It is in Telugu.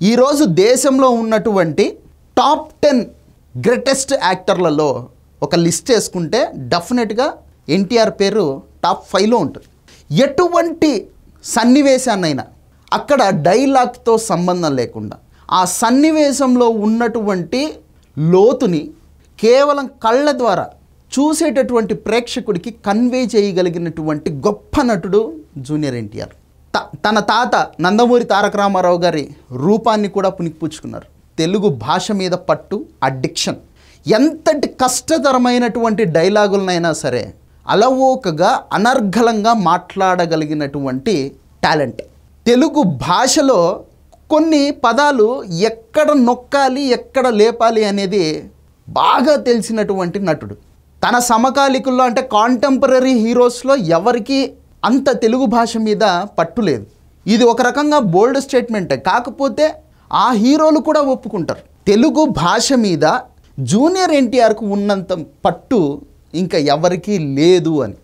ఈరోజు దేశంలో ఉన్నటువంటి టాప్ 10 గ్రేటెస్ట్ యాక్టర్లలో ఒక లిస్ట్ చేసుకుంటే డెఫినెట్గా ఎన్టీఆర్ పేరు టాప్ 5లో ఉంటుంది. ఎటువంటి సన్నివేశాన్నైనా అక్కడ డైలాగ్తో సంబంధం లేకుండా ఆ సన్నివేశంలో ఉన్నటువంటి లోతుని కేవలం కళ్ళ ద్వారా చూసేటటువంటి ప్రేక్షకుడికి కన్వే చేయగలిగినటువంటి గొప్ప నటుడు జూనియర్ ఎన్టీఆర్. తన తాత నందమూరి తారక రామారావు గారి రూపాన్ని కూడా పుణికిపుచ్చుకున్నారు. తెలుగు భాష మీద పట్టు, అడిక్షన్, ఎంతటి కష్టతరమైనటువంటి డైలాగులనైనా సరే అలవోకగా అనర్గళంగా మాట్లాడగలిగినటువంటి టాలెంట్. తెలుగు భాషలో కొన్ని పదాలు ఎక్కడ నొక్కాలి, ఎక్కడ లేపాలి అనేది బాగా తెలిసినటువంటి నటుడు. తన సమకాలికుల్లో అంటే కాంటెంపరీ హీరోస్లో ఎవరికి అంత తెలుగు భాష మీద పట్టు లేదు. ఇది ఒక రకంగా బోల్డ్ స్టేట్మెంటే, కాకపోతే ఆ హీరోలు కూడా ఒప్పుకుంటారు తెలుగు భాష మీద జూనియర్ ఎన్టీఆర్కు ఉన్నంత పట్టు ఇంకా ఎవరికీ లేదు అని.